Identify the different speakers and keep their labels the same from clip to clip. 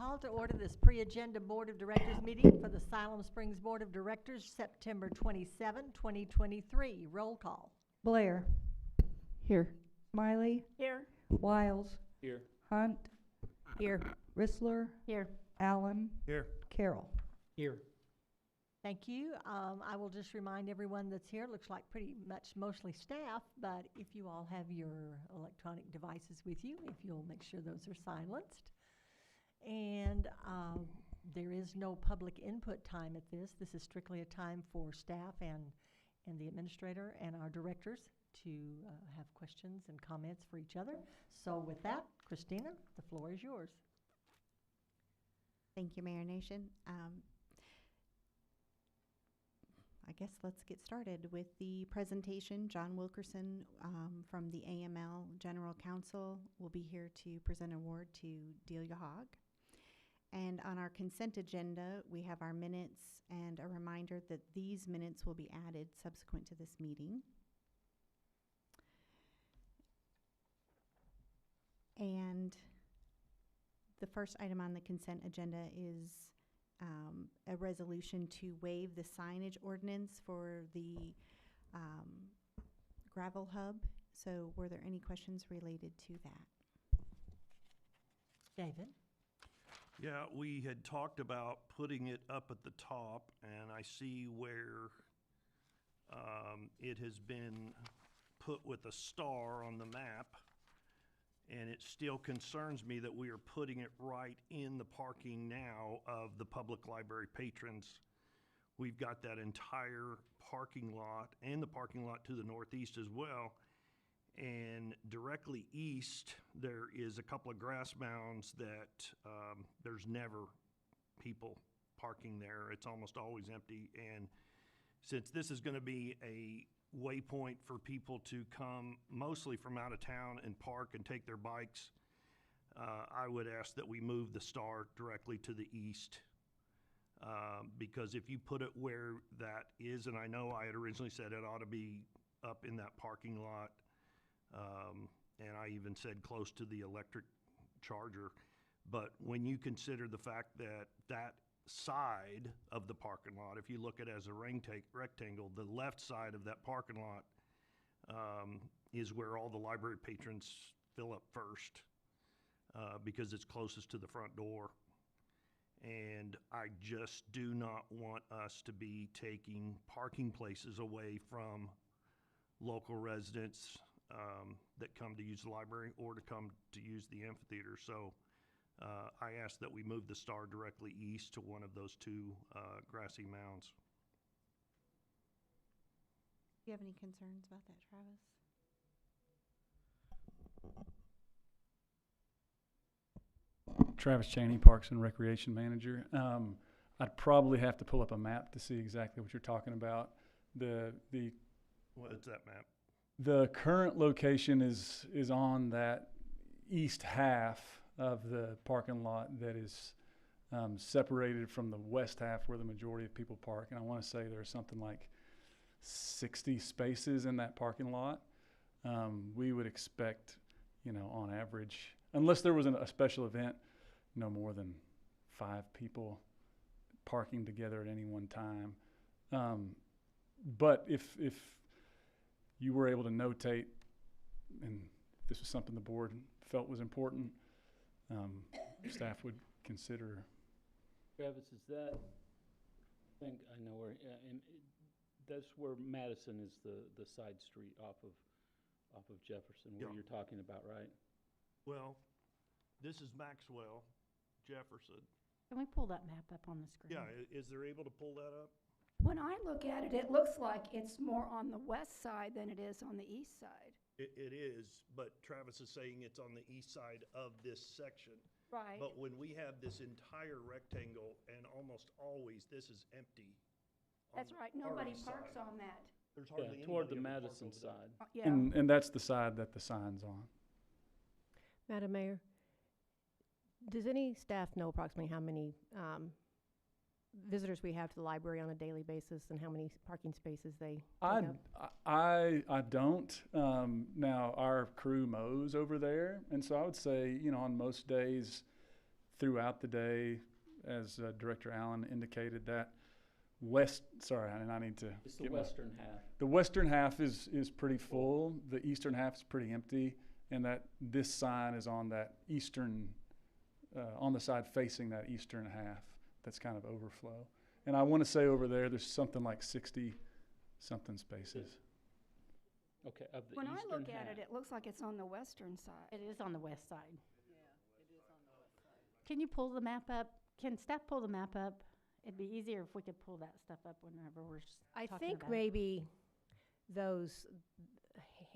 Speaker 1: call to order this pre-agenda Board of Directors meeting for the Siloam Springs Board of Directors, September 27, 2023. Roll call.
Speaker 2: Blair.
Speaker 3: Here.
Speaker 2: Miley.
Speaker 3: Here.
Speaker 2: Wiles.
Speaker 4: Here.
Speaker 2: Hunt.
Speaker 3: Here.
Speaker 2: Rissler.
Speaker 3: Here.
Speaker 2: Allen.
Speaker 4: Here.
Speaker 2: Carroll.
Speaker 4: Here.
Speaker 1: Thank you. I will just remind everyone that's here, looks like pretty much mostly staff, but if you all have your electronic devices with you, if you'll make sure those are silenced. And there is no public input time at this. This is strictly a time for staff and the administrator and our directors to have questions and comments for each other. So with that, Christina, the floor is yours.
Speaker 3: Thank you, Mayor Nation. I guess let's get started with the presentation. John Wilkerson from the AML General Counsel will be here to present an award to Delia Hogg. And on our consent agenda, we have our minutes and a reminder that these minutes will be added subsequent to this meeting. And the first item on the consent agenda is a resolution to waive the signage ordinance for the gravel hub. So were there any questions related to that?
Speaker 1: David?
Speaker 5: Yeah, we had talked about putting it up at the top, and I see where it has been put with a star on the map, and it still concerns me that we are putting it right in the parking now of the public library patrons. We've got that entire parking lot and the parking lot to the northeast as well. And directly east, there is a couple of grass mounds that there's never people parking there. It's almost always empty. And since this is going to be a waypoint for people to come mostly from out of town and park and take their bikes, I would ask that we move the star directly to the east. Because if you put it where that is, and I know I had originally said it ought to be up in that parking lot, and I even said close to the electric charger. But when you consider the fact that that side of the parking lot, if you look at it as a rectangle, the left side of that parking lot is where all the library patrons fill up first because it's closest to the front door. And I just do not want us to be taking parking places away from local residents that come to use the library or to come to use the amphitheater. So I ask that we move the star directly east to one of those two grassy mounds.
Speaker 3: Do you have any concerns about that, Travis?
Speaker 4: Travis Chaney, Parks and Recreation Manager. I'd probably have to pull up a map to see exactly what you're talking about.
Speaker 5: What's that map?
Speaker 4: The current location is on that east half of the parking lot that is separated from the west half where the majority of people park. And I want to say there's something like 60 spaces in that parking lot. We would expect, on average, unless there was a special event, no more than 5 people parking together at any one time. But if you were able to notate, and if this was something the board felt was important, staff would consider.
Speaker 6: Travis, is that, I think I know where, and that's where Madison is the side street off of Jefferson, where you're talking about, right?
Speaker 5: Well, this is Maxwell, Jefferson.
Speaker 7: Can we pull that map up on the screen?
Speaker 5: Yeah, is there able to pull that up?
Speaker 7: When I look at it, it looks like it's more on the west side than it is on the east side.
Speaker 5: It is, but Travis is saying it's on the east side of this section.
Speaker 7: Right.
Speaker 5: But when we have this entire rectangle, and almost always this is empty.
Speaker 7: That's right. Nobody parks on that.
Speaker 5: There's hardly
Speaker 6: Toward the
Speaker 5: anybody that
Speaker 6: Madison
Speaker 5: parks over
Speaker 6: side.
Speaker 7: Yeah.
Speaker 4: And that's the side that the sign's on.
Speaker 8: Madam Mayor, does any staff know approximately how many visitors we have to the library on a daily basis and how many parking spaces they take up?
Speaker 4: I don't. Now, our crew mows over there, and so I would say, on most days, throughout the day, as Director Allen indicated, that and I need to
Speaker 6: It's the
Speaker 4: get
Speaker 6: western half.
Speaker 4: the western half is pretty full. The eastern half is pretty empty, and that this sign is on that eastern, on the side facing that eastern half. That's kind of overflow. And I want to say over there's something like 60-something spaces.
Speaker 6: Okay, of the
Speaker 7: When I
Speaker 6: eastern
Speaker 7: look at
Speaker 6: half.
Speaker 7: it, it looks like it's on the western side.
Speaker 9: It is on the west side. Can you pull the map up? Can staff pull the map up? It'd be easier if we could pull that stuff up whenever we're
Speaker 8: I
Speaker 9: talking
Speaker 8: think
Speaker 9: about it.
Speaker 8: maybe those,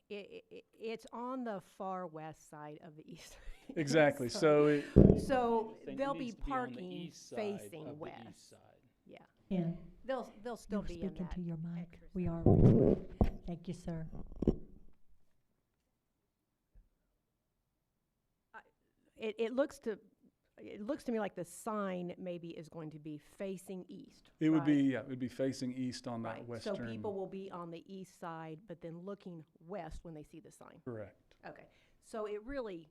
Speaker 8: it's on the far west side of the east.
Speaker 4: Exactly.
Speaker 8: So-
Speaker 4: So it,
Speaker 8: So
Speaker 6: I think it
Speaker 8: they'll
Speaker 6: needs
Speaker 8: be
Speaker 6: to on the
Speaker 8: parking
Speaker 6: east side
Speaker 8: facing
Speaker 6: of the
Speaker 8: west.
Speaker 6: east side.
Speaker 8: Yeah,
Speaker 1: Ken,
Speaker 8: they'll still
Speaker 1: you're
Speaker 8: be in
Speaker 1: speaking
Speaker 8: that.
Speaker 1: to your mic.
Speaker 8: extra
Speaker 1: We
Speaker 8: side.
Speaker 1: are. Thank you, sir.
Speaker 8: It looks to me like the sign maybe is going to be facing east.
Speaker 4: it would
Speaker 8: right?
Speaker 4: be, yeah, it would be facing east on that
Speaker 8: Right,
Speaker 4: western.
Speaker 8: so people will be on the east side, but then looking west when they see the sign.
Speaker 4: Correct.
Speaker 8: Okay, so it really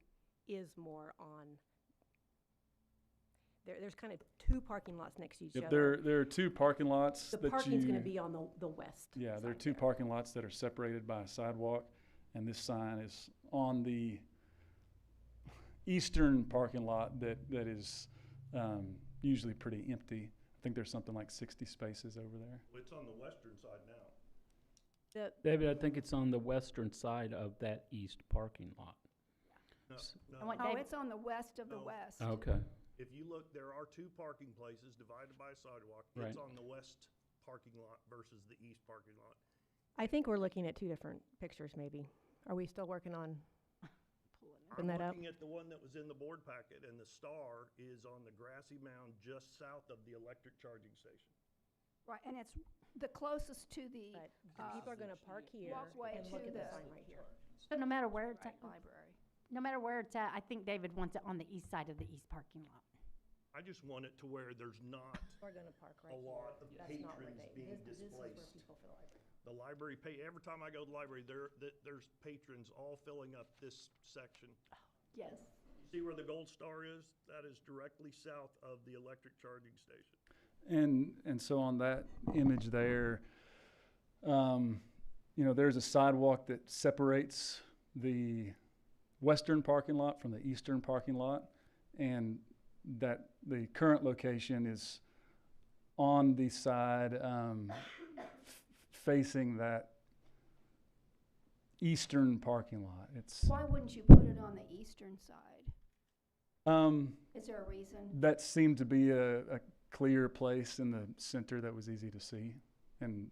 Speaker 8: is more on, there's kind of two parking lots next to each
Speaker 4: Yep,
Speaker 8: other.
Speaker 4: there are two parking lots
Speaker 8: The
Speaker 4: that
Speaker 8: parking's gonna
Speaker 4: you-
Speaker 8: be on the west
Speaker 4: Yeah, there are
Speaker 8: side
Speaker 4: two
Speaker 8: there.
Speaker 4: parking lots that are separated by a sidewalk, and this sign is on the eastern parking lot that is usually pretty empty. I think there's something like 60 spaces over there.
Speaker 5: It's on the western side now.
Speaker 6: David, I think it's on the western side of that east parking lot.
Speaker 5: No,
Speaker 9: I want
Speaker 7: Oh,
Speaker 9: David-
Speaker 7: it's on the west of the
Speaker 5: No.
Speaker 7: west.
Speaker 6: Okay.
Speaker 5: If you look, there are two parking places divided by a sidewalk.
Speaker 6: Right.
Speaker 5: It's on the west parking lot versus the east parking lot.
Speaker 8: I think we're looking at two different pictures maybe. Are we still working on putting that
Speaker 5: I'm
Speaker 8: up?
Speaker 5: looking at the one that was in the board packet, and the star is on the grassy mound just south of the electric charging station.
Speaker 7: Right, and it's the closest to the
Speaker 8: But the people are gonna park here
Speaker 7: walkway
Speaker 8: and look
Speaker 7: to
Speaker 8: at the
Speaker 7: the-
Speaker 8: sign right here.
Speaker 9: So no matter where it's
Speaker 7: right,
Speaker 9: at,
Speaker 7: library.
Speaker 9: no matter where it's at, I think David wants it on the east side of the east parking lot.
Speaker 5: I just want it to where there's not
Speaker 8: We're gonna park right
Speaker 5: a
Speaker 8: here.
Speaker 5: lot of
Speaker 8: That's not where
Speaker 5: patrons
Speaker 8: they,
Speaker 5: being
Speaker 8: this is where
Speaker 5: displaced.
Speaker 8: people feel like.
Speaker 5: The library every time I go to the library, there's patrons all filling up this section.
Speaker 9: Yes.
Speaker 5: See where the gold star is? That is directly south of the electric charging station.
Speaker 4: And so on that image there, there's a sidewalk that separates the western parking lot from the eastern parking lot, and that the current location is on the side facing that eastern parking lot. It's
Speaker 7: Why wouldn't you put it on the eastern side? Is there a reason?
Speaker 4: that seemed to be a clear place in the center that was easy to see. And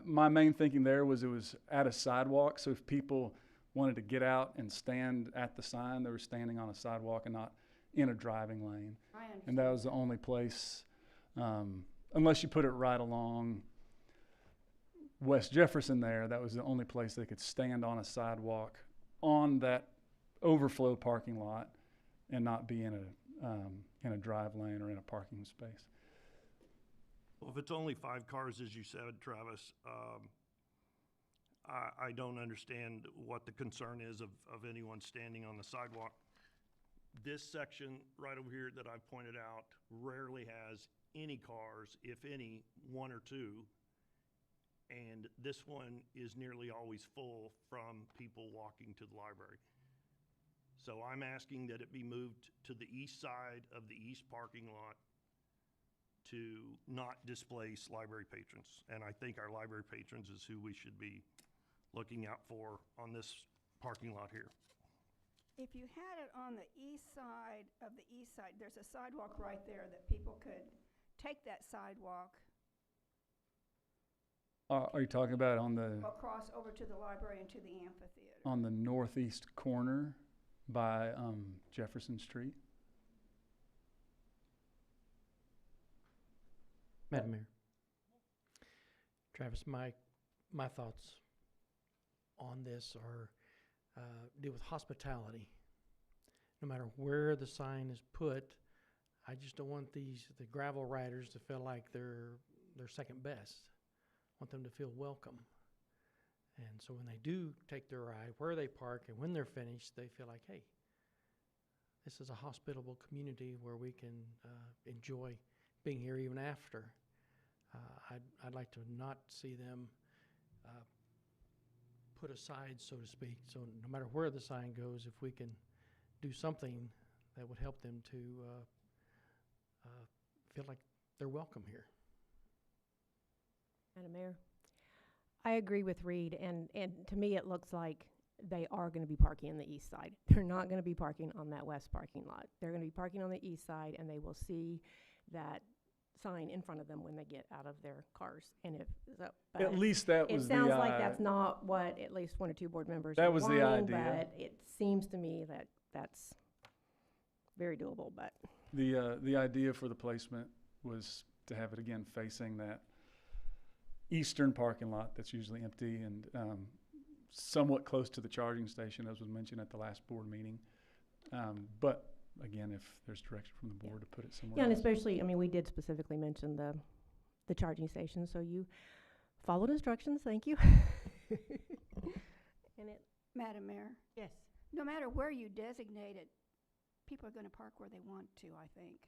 Speaker 4: my main thinking there was it was at a sidewalk, so if people wanted to get out and stand at the sign, they were standing on a sidewalk and not in a driving lane.
Speaker 7: I understand.
Speaker 4: And that was the only place, unless you put it right along West Jefferson there, that was the only place they could stand on a sidewalk on that overflow parking lot and not be in a drive lane or in a parking space.
Speaker 5: Well, if it's only 5 cars, as you said, Travis, I don't understand what the concern is of anyone standing on the sidewalk. This section right over here that I've pointed out rarely has any cars, if any, 1 or 2. And this one is nearly always full from people walking to the library. So I'm asking that it be moved to the east side of the east parking lot to not displace library patrons. And I think our library patrons is who we should be looking out for on this parking lot here.
Speaker 7: If you had it on the east side of the east side, there's a sidewalk right there that people could take that sidewalk
Speaker 4: Are you talking about on the
Speaker 7: across over to the library and to the amphitheater.
Speaker 4: on the northeast corner by Jefferson Street?
Speaker 10: Madam Mayor. Travis, my thoughts on this are deal with hospitality. No matter where the sign is put, I just don't want the gravel riders to feel like they're second best. I want them to feel welcome. And so when they do take their ride, where they park and when they're finished, they feel like, hey, this is a hospitable community where we can enjoy being here even after. I'd like to not see them put aside, so to speak. So no matter where the sign goes, if we can do something that would help them to feel like they're welcome here.
Speaker 8: Madam Mayor, I agree with Reed, and to me, it looks like they are going to be parking on the east side. They're not going to be parking on that west parking lot. They're going to be parking on the east side, and they will see that sign in front of them when they get out of their cars. And if so,
Speaker 4: At least that was
Speaker 8: it
Speaker 4: the
Speaker 8: sounds like that's not what at least one or two board members
Speaker 4: That
Speaker 8: are
Speaker 4: was the
Speaker 8: wanting,
Speaker 4: idea.
Speaker 8: but it seems to me that that's very doable. But
Speaker 4: the idea for the placement was to have it again facing that eastern parking lot that's usually empty and somewhat close to the charging station, as was mentioned at the last board meeting. But again, if there's direction from the board to put it somewhere
Speaker 8: yeah, and
Speaker 4: else.
Speaker 8: especially, I mean, we did specifically mention the charging station, so you followed instructions. Thank you. And it
Speaker 7: Madam Mayor,
Speaker 1: Yes.
Speaker 7: no matter where you designate it, people are going to park where they want to, I think.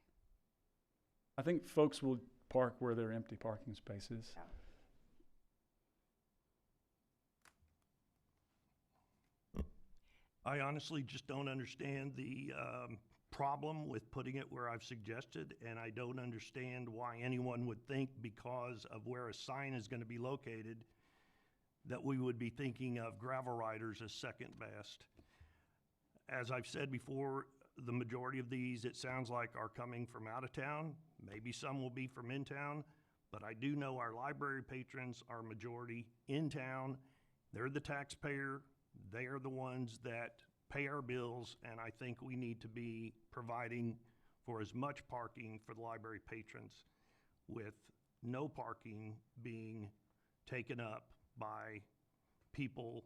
Speaker 4: I think folks will park where there are empty parking spaces.
Speaker 7: Yeah.
Speaker 5: I honestly just don't understand the problem with putting it where I've suggested, and I don't understand why anyone would think because of where a sign is going to be located that we would be thinking of gravel riders as second best. As I've said before, the majority of these, it sounds like, are coming from out of town. Maybe some will be from in town, but I do know our library patrons are majority in town. They're the taxpayer. They are the ones that pay our bills, and I think we need to be providing for as much parking for the library patrons, with no parking being taken up by people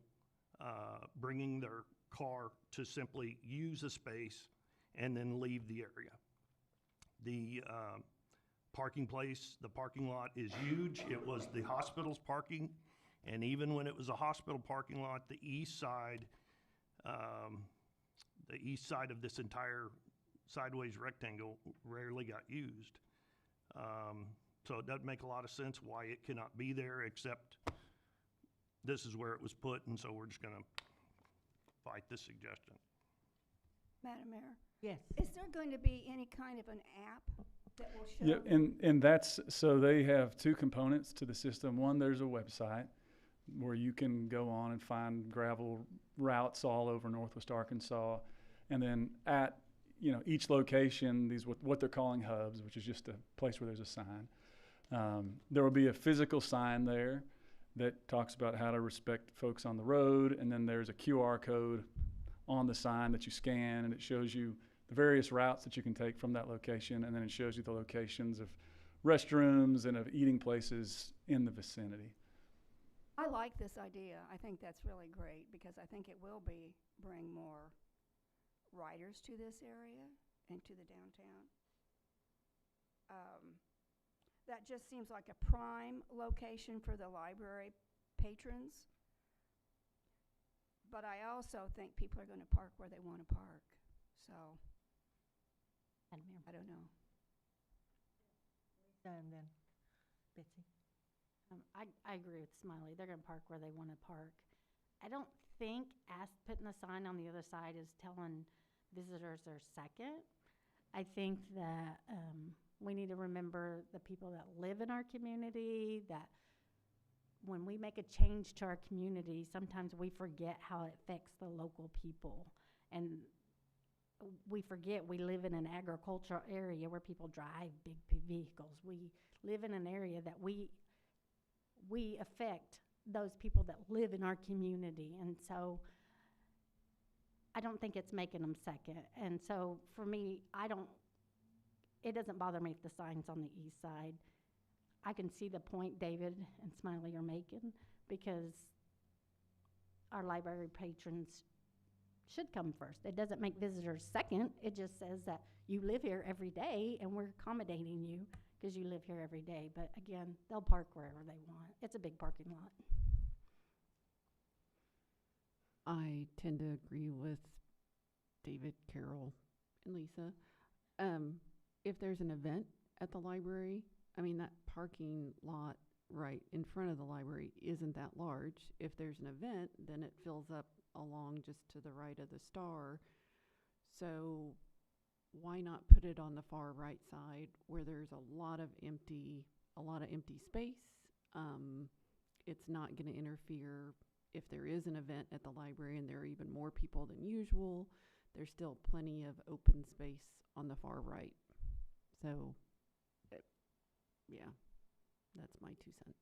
Speaker 5: bringing their car to simply use a space and then leave the area. The parking lot is huge. It was the hospital's parking. And even when it was a hospital parking lot, the east side of this entire sideways rectangle rarely got used. So it doesn't make a lot of sense why it cannot be there, except this is where it was put, and so we're just gonna fight this suggestion.
Speaker 7: Madam Mayor,
Speaker 1: Yes.
Speaker 7: is there going to be any kind of an app that will show?
Speaker 4: Yeah, and that's, so they have two components to the system. One, there's a website where you can go on and find gravel routes all over Northwest Arkansas. And then at, each location, these what they're calling hubs, which is just a place where there's a sign. There will be a physical sign there that talks about how to respect folks on the road. And then there's a QR code on the sign that you scan, and it shows you the various routes that you can take from that location. And then it shows you the locations of restrooms and of eating places in the vicinity.
Speaker 7: I like this idea. I think that's really great because I think it will bring more riders to this area and to the downtown. That just seems like a prime location for the library patrons. But I also think people are going to park where they want to park. So,
Speaker 9: Madam Mayor.
Speaker 7: I don't know.
Speaker 1: And then Betsy.
Speaker 9: I agree with Smiley. They're gonna park where they wanna park. I don't think putting a sign on the other side is telling visitors they're second. I think that, we need to remember the people that live in our community, that when we make a change to our community, sometimes we forget how it affects the local people. And we forget we live in an agricultural area where people drive big vehicles. We live in an area that we affect those people that live in our community. And so I don't think it's making them second. And so for me, it doesn't bother me if the sign's on the east side. I can see the point David and Smiley are making, because our library patrons should come first. It doesn't make visitors second. It just says that you live here every day and we're accommodating you because you live here every day. But again, they'll park wherever they want. It's a big parking lot.
Speaker 11: I tend to agree with David Carroll. and Lisa. If there's an event at the library, I mean, that parking lot right in front of the library isn't that large. If there's an event, then it fills up along just to the right of the star. So why not put it on the far right side where there's a lot of empty space? It's not going to interfere if there is an event at the library and there are even more people than usual. There's still plenty of open space on the far right. So, yeah, that's my 2 cents.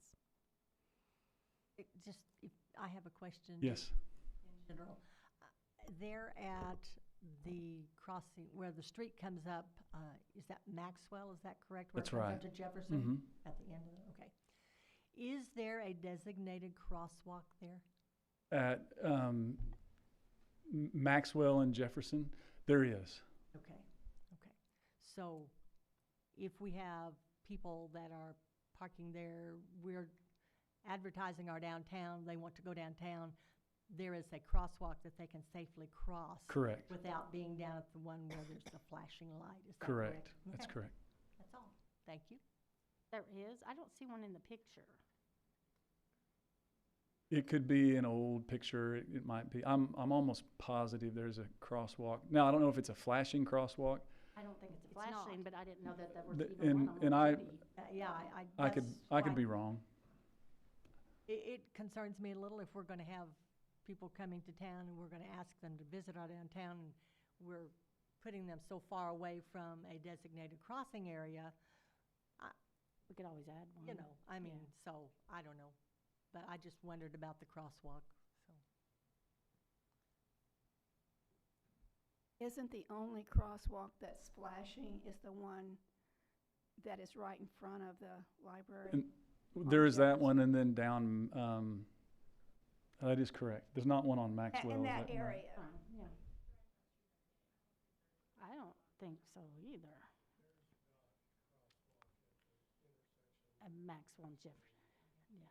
Speaker 1: If I have a question.
Speaker 4: Yes.
Speaker 1: In general, there at the crossing where the street comes up, is that Maxwell? Is that correct? Where
Speaker 4: That's
Speaker 1: it comes
Speaker 4: right.
Speaker 1: up to Jefferson at the end of it. Okay. Is there a designated crosswalk there?
Speaker 4: At Maxwell and Jefferson, there is.
Speaker 1: Okay. Okay. So, if we have people that are parking there, we're advertising our downtown, they want to go downtown, there is a crosswalk that they can safely cross.
Speaker 4: Correct.
Speaker 1: Without being down at the one where there's the flashing light. Is that
Speaker 4: Correct.
Speaker 1: correct?
Speaker 4: That's
Speaker 1: Okay.
Speaker 4: correct.
Speaker 1: That's all. Thank you.
Speaker 9: There is? I don't see one in the picture.
Speaker 4: It could be an old picture. It might be. I'm almost positive there's a crosswalk. Now, I don't know if it's a flashing crosswalk.
Speaker 9: I don't think it's
Speaker 1: It's
Speaker 9: flashing,
Speaker 1: not.
Speaker 9: but I didn't know that there was
Speaker 4: The-
Speaker 9: even one on
Speaker 4: and
Speaker 9: one
Speaker 4: I-
Speaker 9: city.
Speaker 1: Yeah,
Speaker 4: I could
Speaker 1: that's
Speaker 4: be
Speaker 1: why-
Speaker 4: wrong.
Speaker 1: It concerns me a little if we're gonna have people coming to town and we're gonna ask them to visit our downtown and we're putting them so far away from a designated crossing area,
Speaker 9: We could always add one.
Speaker 1: you know, I mean, so, I don't know. But I just wondered about the crosswalk, so.
Speaker 7: Isn't the only crosswalk that's flashing is the one that is right in front of the library?
Speaker 4: And there is that one, and then down, that is correct. There's not one on Maxwell.
Speaker 7: In
Speaker 4: is
Speaker 7: that
Speaker 4: no.
Speaker 7: area.
Speaker 9: Yeah. I don't think so either. And Maxwell and Jefferson, yeah.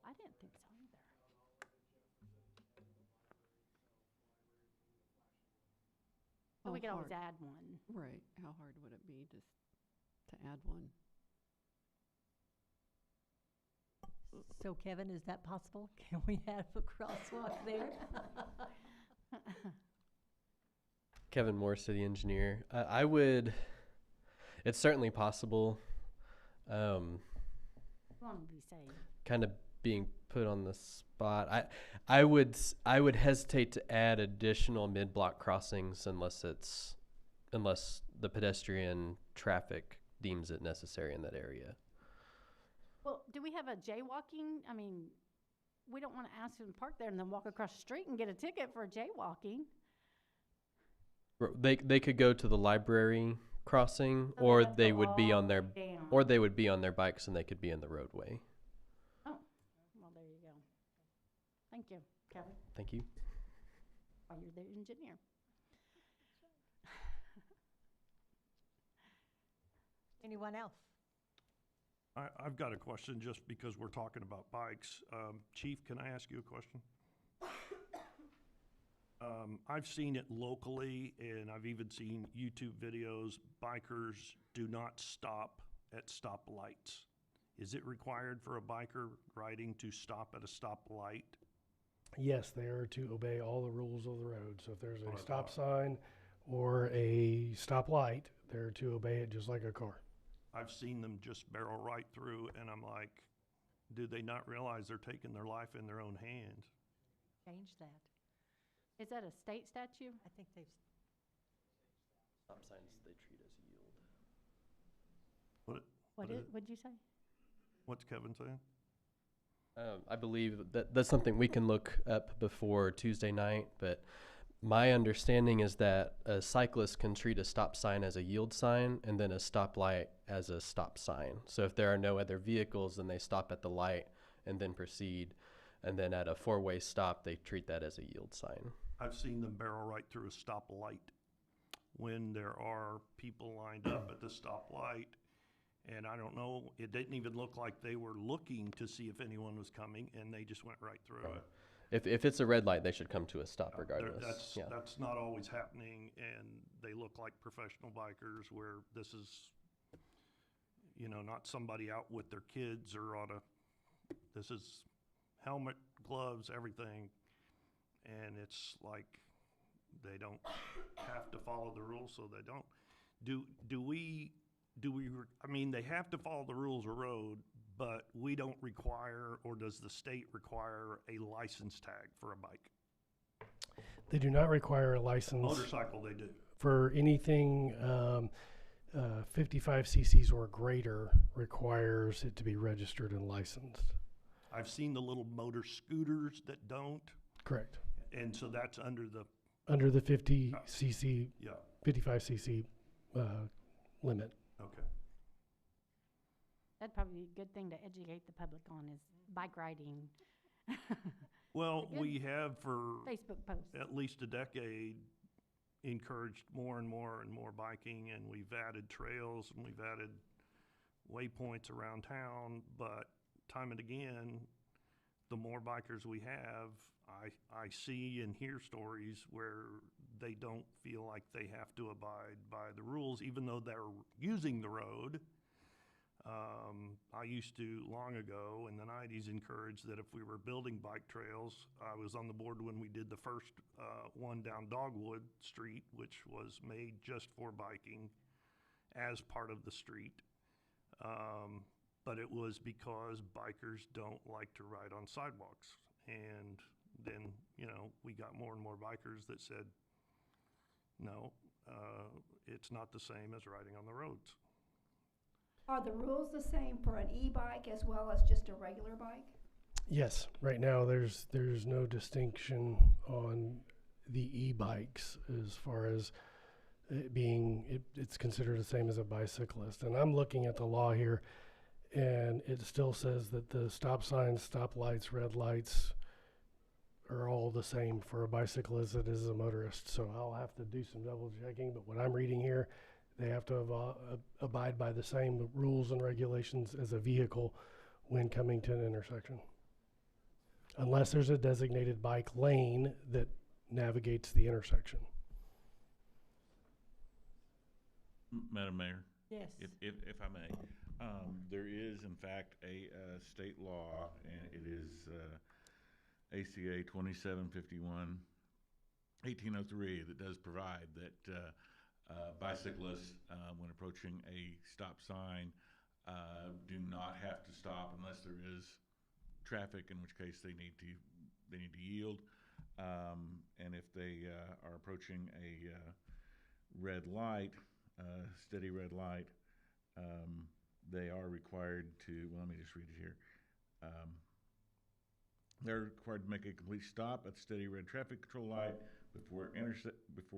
Speaker 9: I didn't think so either. But we could always add one.
Speaker 11: Right. How hard would it be just to add one?
Speaker 1: So Kevin, is that possible? Can we have a crosswalk there?
Speaker 12: Kevin Moore, city engineer. It's certainly possible.
Speaker 9: Want to be safe.
Speaker 12: Kind of being put on the spot. I would hesitate to add additional mid-block crossings unless the pedestrian traffic deems it necessary in that area.
Speaker 9: Well, do we have a jaywalking? I mean, we don't want to ask them to park there and then walk across the street and get a ticket for jaywalking.
Speaker 12: They could go to the library crossing,
Speaker 9: So
Speaker 12: or
Speaker 9: have to
Speaker 12: they
Speaker 9: go
Speaker 12: would be
Speaker 9: all
Speaker 12: on
Speaker 9: the
Speaker 12: their
Speaker 9: way down.
Speaker 12: or they would be on their bikes and they could be in the roadway.
Speaker 9: Oh, well, there you go. Thank you, Kevin.
Speaker 12: Thank you.
Speaker 9: Oh, you're the engineer.
Speaker 1: Anyone else?
Speaker 5: I've got a question just because we're talking about bikes. Chief, can I ask you a question? I've seen it locally, and I've even seen YouTube videos. Bikers do not stop at stoplights. Is it required for a biker riding to stop at a stoplight?
Speaker 13: Yes, they are to obey all the rules of the road. So if there's
Speaker 5: What
Speaker 13: a
Speaker 5: I
Speaker 13: stop
Speaker 5: thought.
Speaker 13: sign or a stoplight, they're to obey it just like a car.
Speaker 5: I've seen them just barrel right through, and I'm like, do they not realize they're taking their life in their own hands?
Speaker 1: Change that.
Speaker 9: Is that a state statute?
Speaker 1: I think they've,
Speaker 12: Stop signs they treat as yield.
Speaker 5: What is it?
Speaker 9: What'd you say?
Speaker 5: What's Kevin saying?
Speaker 12: I believe that's something we can look up before Tuesday night, but my understanding is that a cyclist can treat a stop sign as a yield sign and then a stoplight as a stop sign. So if there are no other vehicles, then they stop at the light and then proceed. And then at a four-way stop, they treat that as a yield sign.
Speaker 5: I've seen them barrel right through a stoplight when there are people lined up at the stoplight. And I don't know, it didn't even look like they were looking to see if anyone was coming, and they just went right through it.
Speaker 12: If it's a red light, they should come to a stop
Speaker 5: There-
Speaker 12: regardless. Yeah.
Speaker 5: That's not always happening, and they look like professional bikers where this is, not somebody out with their kids or this is helmet, gloves, everything. And it's like, they don't have to follow the rules, so they don't. They have to follow the rules of road, but we don't require, or does the state require a license tag for a bike?
Speaker 13: They do not require a license
Speaker 5: Motorcycle, they do.
Speaker 13: for anything 55 cc's or greater requires it to be registered and licensed.
Speaker 5: I've seen the little motor scooters that don't,
Speaker 13: Correct.
Speaker 5: and so that's under
Speaker 13: Under the 50 cc,
Speaker 5: yeah,
Speaker 13: 55 cc limit.
Speaker 5: okay.
Speaker 9: That'd probably be a good thing to educate the public on is bike riding.
Speaker 5: Well,
Speaker 9: Good.
Speaker 5: we have for
Speaker 9: Facebook posts.
Speaker 5: at least a decade encouraged more and more biking, and we've added trails and we've added waypoints around town, but time and again, the more bikers we have, I see and hear stories where they don't feel like they have to abide by the rules, even though they're using the road. I used to, long ago, in the 90s, encourage that if we were building bike trails, I was on the board when we did the first one down Dogwood Street, which was made just for biking as part of the street. But it was because bikers don't like to ride on sidewalks. And then, we got more and more bikers that said, no, it's not the same as riding on the roads.
Speaker 7: Are the rules the same for an e-bike as well as just a regular bike?
Speaker 13: Yes, right now there's no distinction on the e-bikes as far as it being, it's considered the same as a bicyclist. And I'm looking at the law here, and it still says that the stop signs, stop lights, red lights are all the same for a bicyclist as it is a motorist. So I'll have to do some double checking, but what I'm reading here, they have to abide by the same rules and regulations as a vehicle when coming to an intersection. Unless there's a designated bike lane that navigates the intersection.
Speaker 14: Madam Mayor,
Speaker 1: Yes.
Speaker 14: if I may, there is in fact a state law, and it is ACA 2751/1803 that does provide that bicyclists, when approaching a stop sign, do not have to stop unless there is traffic, in which case they need to yield. And if they are approaching a red light, steady red light, they are required to. Well, let me just read it here. They're required to make a complete stop at the steady red traffic control light before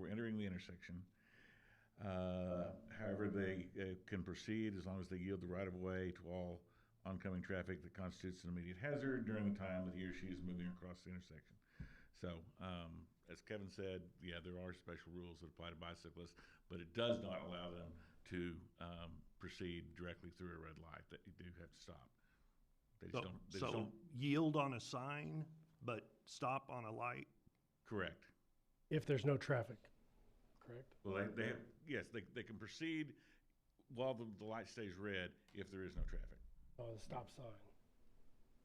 Speaker 14: entering the intersection. However, they can proceed as long as they yield the right-of-way to all oncoming traffic that constitutes an immediate hazard during the time that he or she is moving across the intersection. So, as Kevin said, yeah, there are special rules that apply to bicyclists, but it does not allow them to proceed directly through a red light. That you do have to stop. They just don't. They just don't.
Speaker 5: Yield on a sign, but stop on a light?
Speaker 14: Correct.
Speaker 13: If there's no traffic, correct?
Speaker 14: Well, they have, yes, they can proceed while the light stays red if there is no traffic.
Speaker 13: Oh, the stop sign.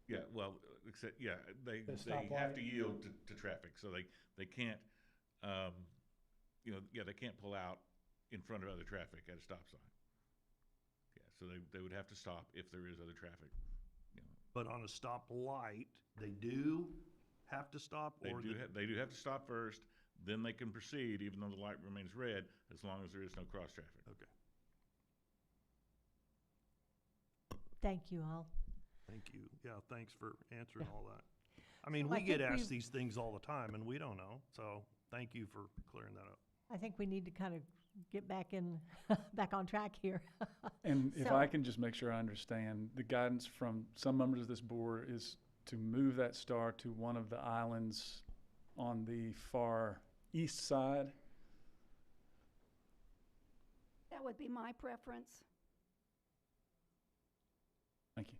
Speaker 14: Yeah, well, except, yeah, they
Speaker 13: The
Speaker 14: have
Speaker 13: stoplight.
Speaker 14: to yield to traffic, so they can't, they can't pull out in front of other traffic at a stop sign. Yeah, so they would have to stop if there is other traffic.
Speaker 5: But on a stop light, they do have to stop?
Speaker 14: They do have to stop first, then they can proceed even though the light remains red, as long as there is no cross traffic.
Speaker 5: Okay.
Speaker 1: Thank you all.
Speaker 5: Thank you. Yeah, thanks for answering
Speaker 1: Yeah.
Speaker 5: all that. I mean,
Speaker 1: So I
Speaker 5: we get
Speaker 1: think
Speaker 5: asked
Speaker 1: we've-
Speaker 5: these things all the time, and we don't know, so thank you for clearing that up.
Speaker 1: I think we need to kind of get back back on track here.
Speaker 4: And if
Speaker 1: So-
Speaker 4: I can just make sure I understand, the guidance from some members of this board is to move that star to one of the islands on the far east side.
Speaker 7: That would be my preference.
Speaker 4: Thank you.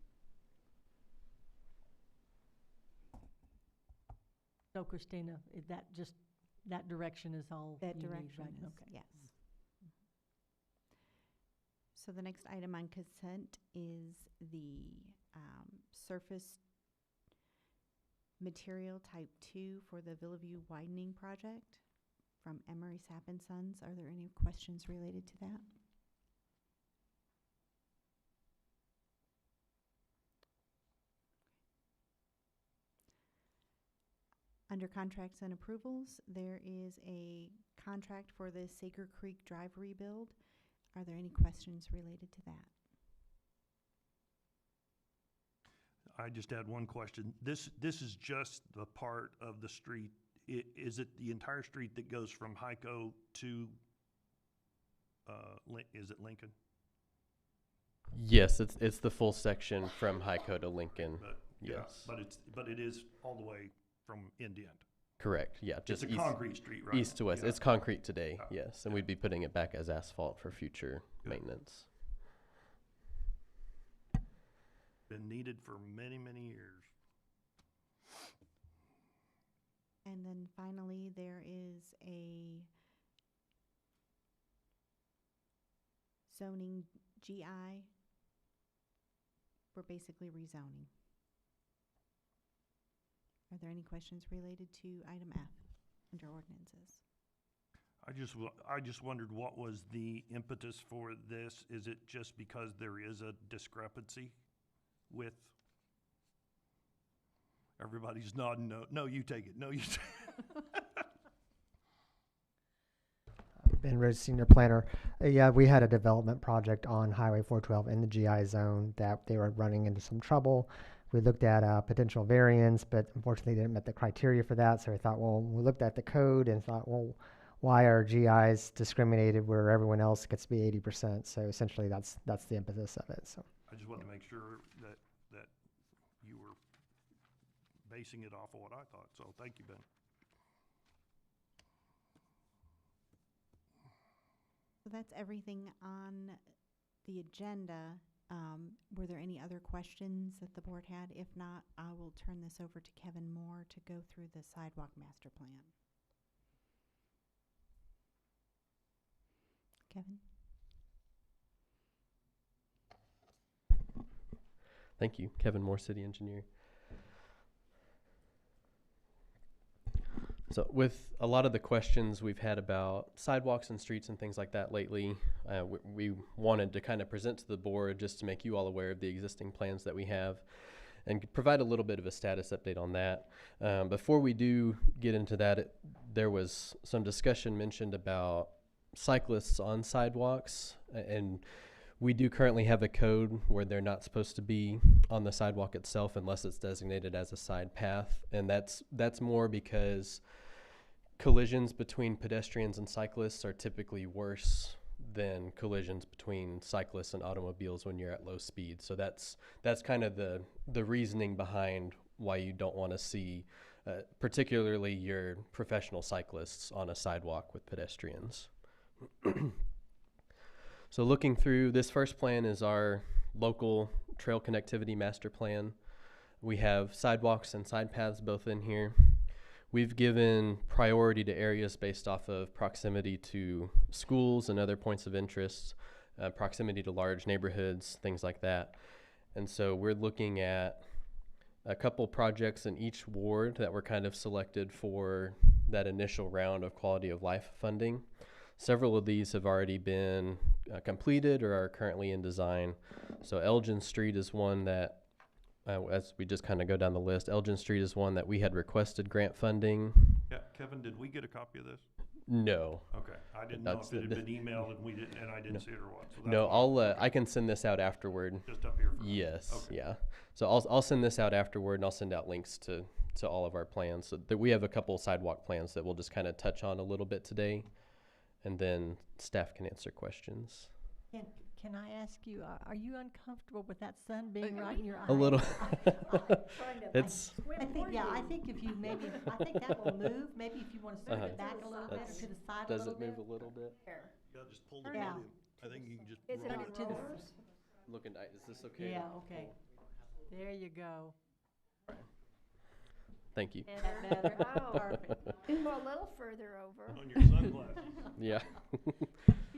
Speaker 1: So Christina, that just, that direction is all
Speaker 3: That
Speaker 1: you need,
Speaker 3: direction
Speaker 1: right?
Speaker 3: is,
Speaker 1: Okay.
Speaker 3: yes. So the next item on consent is the surface material type 2 for the Villaview widening project from Emery Sapp and Sons. Are there any questions related to that? Under contracts and approvals, there is a contract for the Saker Creek Drive rebuild. Are there any questions related to that?
Speaker 5: I just had one question. This is just the part of the street. Is it the entire street that goes from Hyco to, is it Lincoln?
Speaker 12: Yes, it's the full section from Hyco to Lincoln.
Speaker 5: But, yeah,
Speaker 12: Yes.
Speaker 5: but it is all the way from end to end.
Speaker 12: Correct, yeah.
Speaker 5: It's a concrete street, right?
Speaker 12: East to west.
Speaker 5: Yeah.
Speaker 12: It's concrete today,
Speaker 5: Oh,
Speaker 12: yes, and we'd be putting it back as asphalt for future
Speaker 5: Good.
Speaker 12: maintenance.
Speaker 5: Been needed for many, many years.
Speaker 3: And then finally, there is a zoning GI. We're basically rezoning. Are there any questions related to item F under ordinances?
Speaker 5: I just wondered what was the impetus for this? Is it just because there is a discrepancy with? Everybody's nodding no. No, you take it. No, you take it.
Speaker 15: Ben Rhodes, Senior Planner. Yeah, we had a development project on Highway 412 in the GI zone that they were running into some trouble. We looked at potential variance, but unfortunately didn't meet the criteria for that. So we thought, well, we looked at the code and thought, well, why are GIs discriminated where everyone else gets to be 80%? So essentially that's the impetus of it. So
Speaker 5: I just wanted to make sure that you were basing it off of what I thought. So thank you, Ben.
Speaker 3: So that's everything on the agenda. Were there any other questions that the board had? If not, I will turn this over to Kevin Moore to go through the sidewalk master plan. Kevin?
Speaker 12: Thank you, Kevin Moore, City Engineer. So with a lot of the questions we've had about sidewalks and streets and things like that lately, we wanted to kind of present to the board just to make you all aware of the existing plans that we have and provide a little bit of a status update on that. Before we do get into that, there was some discussion mentioned about cyclists on sidewalks, and we do currently have a code where they're not supposed to be on the sidewalk itself unless it's designated as a side path, and that's more because collisions between pedestrians and cyclists are typically worse than collisions between cyclists and automobiles when you're at low speed. So that's kind of the reasoning behind why you don't want to see particularly your professional cyclists on a sidewalk with pedestrians. So looking through, this first plan is our local trail connectivity master plan. We have sidewalks and side paths both in here. We've given priority to areas based off of proximity to schools and other points of interest, proximity to large neighborhoods, things like that. And so we're looking at a couple projects in each ward that were kind of selected for that initial round of quality of life funding. Several of these have already been completed or are currently in design. So Elgin Street is one that, as we just kind of go down the list, Elgin Street is one that we had requested grant funding.
Speaker 5: Yeah, Kevin, did we get a copy of this?
Speaker 12: No.
Speaker 5: Okay, I didn't know if it had been emailed and I didn't see it or what. So that's
Speaker 12: No,
Speaker 5: why
Speaker 12: I can send this out afterward.
Speaker 5: just up here. For
Speaker 12: Yes,
Speaker 5: Okay.
Speaker 12: yeah. So I'll send this out afterward, and I'll send out links to all of our plans. So that we have a couple sidewalk plans that we'll just kind of touch on a little bit today, and then staff can answer questions.
Speaker 1: Can I ask you, are you uncomfortable with that sun being right in your eye?
Speaker 12: A little.
Speaker 1: It's. I think if you maybe, I think that will move. Maybe if you want to scoot it back a little bit or to the side a
Speaker 12: Does
Speaker 1: little
Speaker 12: it
Speaker 1: bit.
Speaker 12: move a little bit?
Speaker 5: Yeah, just pull the
Speaker 1: Yeah.
Speaker 5: volume. I think you can just
Speaker 7: Is it
Speaker 5: roll
Speaker 7: on
Speaker 5: it.
Speaker 1: to the
Speaker 7: rollers?
Speaker 12: Looking, is this okay?
Speaker 1: Yeah, okay. There you go.
Speaker 12: Thank you.
Speaker 1: And better.
Speaker 7: Oh.
Speaker 1: Perfect.
Speaker 7: We're a little further over.
Speaker 5: On your sunglasses.
Speaker 12: Yeah.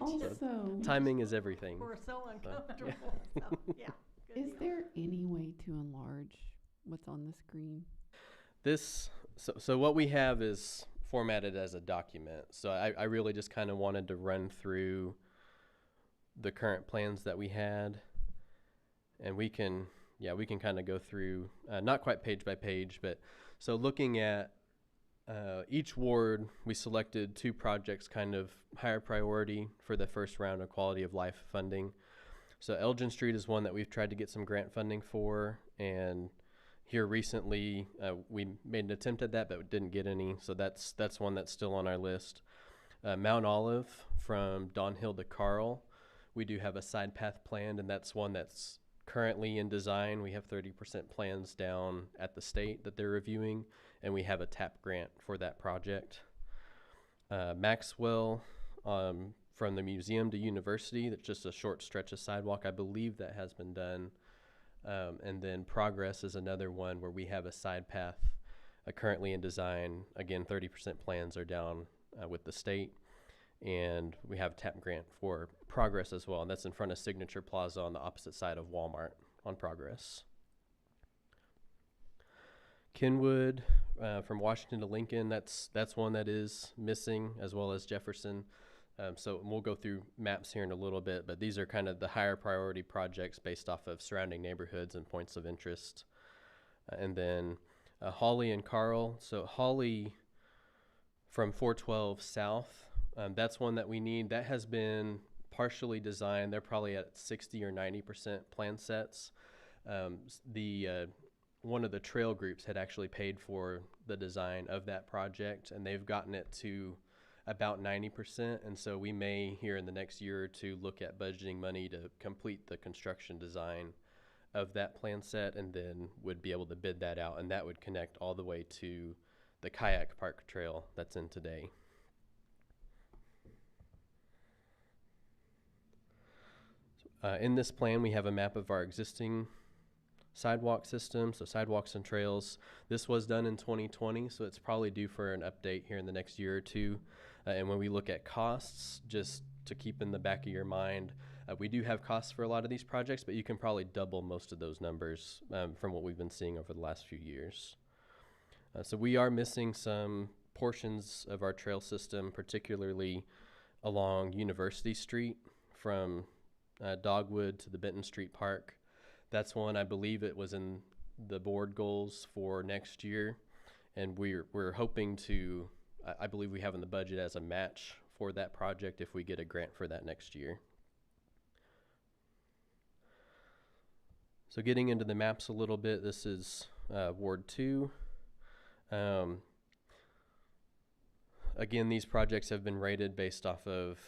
Speaker 11: Also,
Speaker 12: Timing is everything.
Speaker 1: We're so
Speaker 12: yeah.
Speaker 1: uncomfortable. So, yeah. good
Speaker 11: is
Speaker 1: deal.
Speaker 11: there any way to enlarge what's on the screen?
Speaker 12: So what we have is formatted as a document. So I really just kind of wanted to run through the current plans that we had, and we can kind of go through, not quite page by page, but so looking at each ward, we selected 2 projects kind of higher priority for the first round of quality of life funding. So Elgin Street is one that we've tried to get some grant funding for, and here recently we made an attempt at that but didn't get any, so that's one that's still on our list. Mount Olive from Don Hill to Carl, we do have a side path planned, and that's one that's currently in design. We have 30% plans down at the state that they're reviewing, and we have a TAP grant for that project. Maxwell from the museum to university, that's just a short stretch of sidewalk. I believe that has been done. And then Progress is another one where we have a side path currently in design. Again, 30% plans are down with the state, and we have a TAP grant for Progress as well, and that's in front of Signature Plaza on the opposite side of Walmart on Progress. Kenwood from Washington to Lincoln, that's one that is missing, as well as Jefferson. So we'll go through maps here in a little bit, but these are kind of the higher priority projects based off of surrounding neighborhoods and points of interest. And then Hawley and Carl. So Hawley from 412 south, that's one that we need. That has been partially designed. They're probably at 60 or 90% plan sets. One of the trail groups had actually paid for the design of that project, and they've gotten it to about 90%, and so we may here in the next year or two look at budgeting money to complete the construction design of that plan set, and then would be able to bid that out, and that would connect all the way to the kayak park trail that's in today. In this plan, we have a map of our existing sidewalk system, so sidewalks and trails. This was done in 2020, so it's probably due for an update here in the next year or two. And when we look at costs, just to keep in the back of your mind, we do have costs for a lot of these projects, but you can probably double most of those numbers from what we've been seeing over the last few years. So we are missing some portions of our trail system, particularly along University Street from Dogwood to the Benton Street Park. That's one, I believe it was in the board goals for next year, and we're hoping to, I believe we have in the budget as a match for that project if we get a grant for that next year. So getting into the maps a little bit, this is Ward 2. Again, these projects have been rated based off of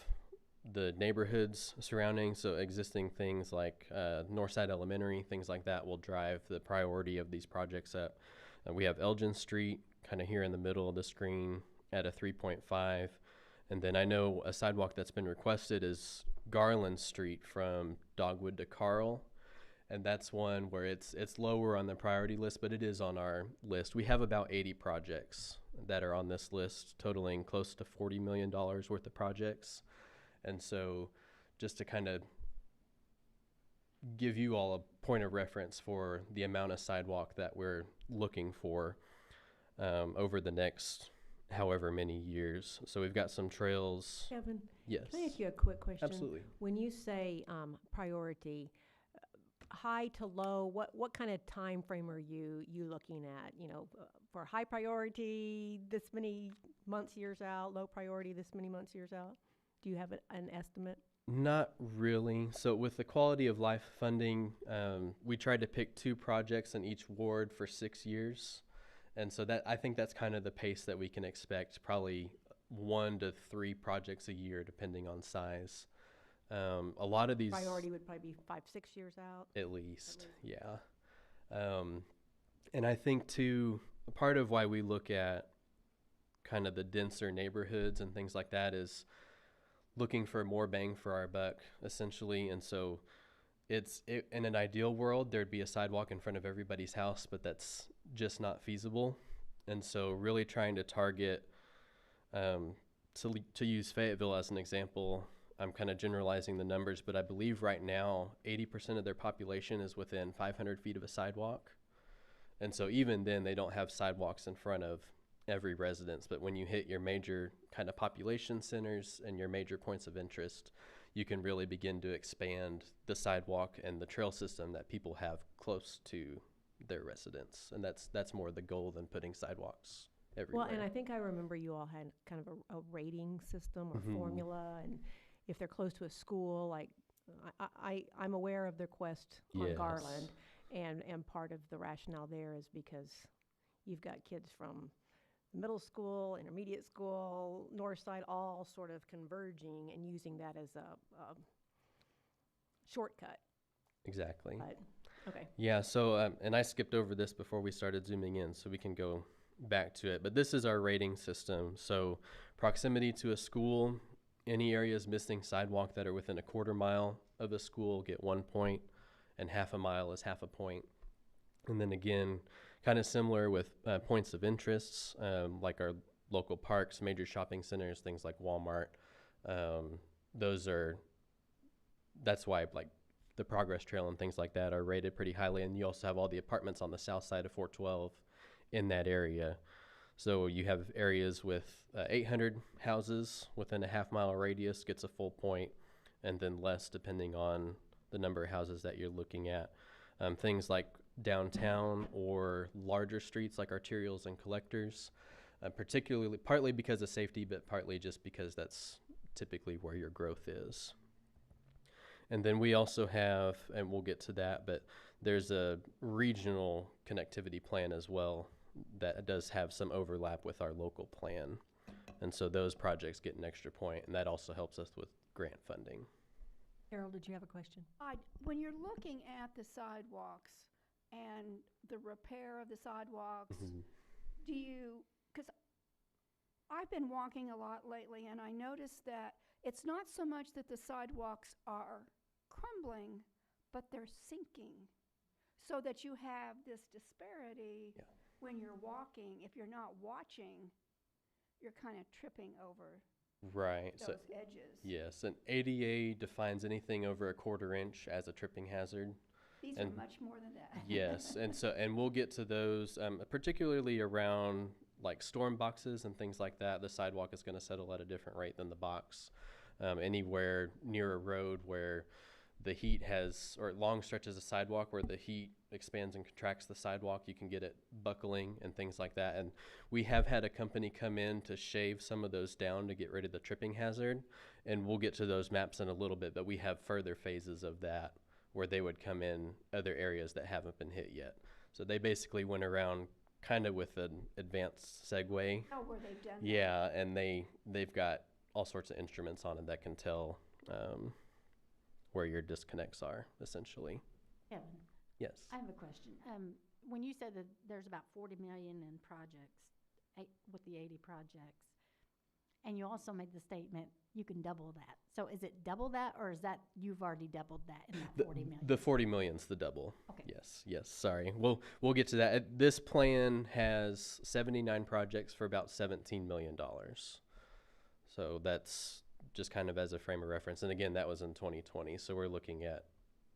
Speaker 12: the neighborhoods surrounding, so existing things like Northside Elementary, things like that will drive the priority of these projects up. We have Elgin Street kind of here in the middle of the screen at a 3.5, and then I know a sidewalk that's been requested is Garland Street from Dogwood to Carl, and that's one where it's lower on the priority list, but it is on our list. We have about 80 projects that are on this list, totaling close to $40 million worth of projects. And so just to kind of give you all a point of reference for the amount of sidewalk that we're looking for over the next however many years. So we've got some trails.
Speaker 8: Kevin,
Speaker 12: Yes.
Speaker 8: can I ask you a quick question?
Speaker 12: Absolutely.
Speaker 8: When you say priority, high to low, what kind of time frame are you looking at? You know, for high priority, this many months, years out, low priority, this many months, years out? Do you have an estimate?
Speaker 12: Not really. So with the quality of life funding, we tried to pick 2 projects in each ward for 6 years. And so that I think that's kind of the pace that we can expect, probably 1 to 3 projects a year, depending on size. A lot of these
Speaker 8: Priority would probably be 5-6 years out.
Speaker 12: At least. Yeah. And I think too, part of why we look at kind of the denser neighborhoods and things like that is looking for more bang for our buck, essentially. And so in an ideal world, there'd be a sidewalk in front of everybody's house, but that's just not feasible. And so really trying to target, to use Fayetteville as an example, I'm kind of generalizing the numbers, but I believe right now 80% of their population is within 500 feet of a sidewalk. And so even then they don't have sidewalks in front of every residence, but when you hit your major kind of population centers and your major points of interest, you can really begin to expand the sidewalk and the trail system that people have close to their residence. And that's more the goal than putting sidewalks everywhere.
Speaker 8: Well, and I think I remember you all had kind of a rating system or formula, and if they're close to a school, like I'm aware of their quest on
Speaker 12: Yes.
Speaker 8: Garland, and part of the rationale there is because you've got kids from middle school, intermediate school, north side, all sort of converging and using that as a shortcut.
Speaker 12: Exactly.
Speaker 8: But, okay.
Speaker 12: Yeah, so, and I skipped over this before we started zooming in, so we can go back to it. But this is our rating system. So proximity to a school, any areas missing sidewalk that are within a quarter mile of a school get 1 point, and half a mile is half a point. And then again, kind of similar with points of interests, like our local parks, major shopping centers, things like Walmart. That's why like the Progress Trail and things like that are rated pretty highly. And you also have all the apartments on the south side of 412 in that area. So you have areas with 800 houses within a half-mile radius gets a full point, and then less depending on the number of houses that you're looking at. Things like downtown or larger streets like arterials and collectors, particularly partly because of safety, but partly just because that's typically where your growth is. And then we also have, and we'll get to that, but there's a regional connectivity plan as well that does have some overlap with our local plan. And so those projects get an extra point, and that also helps us with grant funding.
Speaker 1: Carol, did you have a question?
Speaker 7: When you're looking at the sidewalks and the repair of the sidewalks, because I've been walking a lot lately, and I noticed that it's not so much that the sidewalks are crumbling, but they're sinking, so that you have this disparity when you're walking. If you're not watching, you're kind of tripping over those edges.
Speaker 12: Yes, and ADA defines anything over a quarter inch as a tripping hazard.
Speaker 7: These are much more than that.
Speaker 12: Yes, and we'll get to those, particularly around like storm boxes and things like that. The sidewalk is going to settle at a different rate than the box. Anywhere near a road where the heat has, or long stretches of sidewalk where the heat expands and contracts the sidewalk, you can get it buckling and things like that. And we have had a company come in to shave some of those down to get rid of the tripping hazard. And we'll get to those maps in a little bit, but we have further phases of that where they would come in other areas that haven't been hit yet. So they basically went around kind of with an advanced segue.
Speaker 7: Oh, where they've done that.
Speaker 12: Yeah, and they've got all sorts of instruments on it that can tell where your disconnects are, essentially.
Speaker 9: Kevin,
Speaker 12: Yes.
Speaker 9: I have a question. When you said that there's about 40 million in projects, with the 80 projects, and you also made the statement you can double that. So is it double that, or is that you've already doubled that in that 40 million?
Speaker 12: The 40 million's the double.
Speaker 9: Okay.
Speaker 12: Yes, sorry. We'll get to that. This plan has 79 projects for about $17 million. So that's just kind of as a frame of reference. And again, that was in 2020. So we're looking at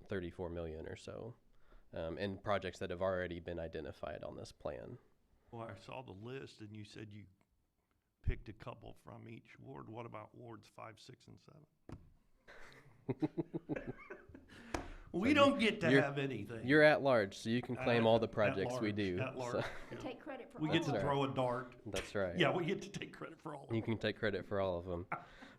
Speaker 12: 34 million or so in projects that have already been identified on this plan.
Speaker 5: Well, I saw the list and you said you picked a couple from each ward. What about wards 5, 6, and 7? We don't get to have anything.
Speaker 12: You're at large, so you can claim all the projects we do.
Speaker 5: At large,
Speaker 12: So.
Speaker 7: To take credit for
Speaker 5: we
Speaker 7: all
Speaker 5: get to
Speaker 7: of
Speaker 5: throw a dart.
Speaker 12: That's right.
Speaker 5: Yeah, we get to take credit for all of them.
Speaker 12: You can take credit for all of them.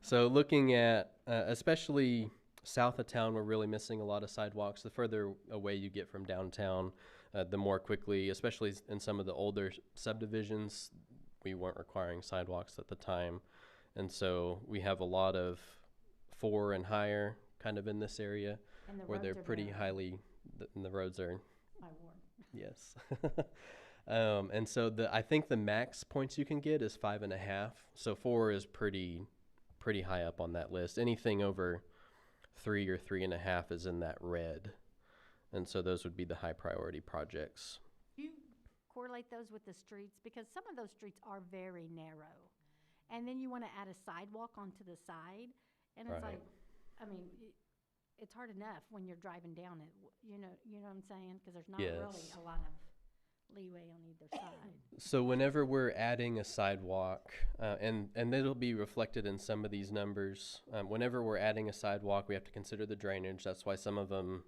Speaker 12: So looking at, especially south of town, we're really missing a lot of sidewalks. The further away you get from downtown, the more quickly, especially in some of the older subdivisions, we weren't requiring sidewalks at the time. And so we have a lot of 4 and higher kind of in this area where they're pretty highly, and the roads are,
Speaker 9: My ward.
Speaker 12: yes. And so I think the max points you can get is 5.5. So 4 is pretty high up on that list. Anything over 3 or 3.5 is in that red. And so those would be the high priority projects.
Speaker 9: You correlate those with the streets? Because some of those streets are very narrow. And then you want to add a sidewalk onto the side, and it's
Speaker 12: Right.
Speaker 9: like, I mean, it's hard enough when you're driving down it, you know what I'm saying? Because there's not really
Speaker 12: Yes.
Speaker 9: a lot of leeway on either side.
Speaker 12: So whenever we're adding a sidewalk, and it'll be reflected in some of these numbers, whenever we're adding a sidewalk, we have to consider the drainage. That's why some of them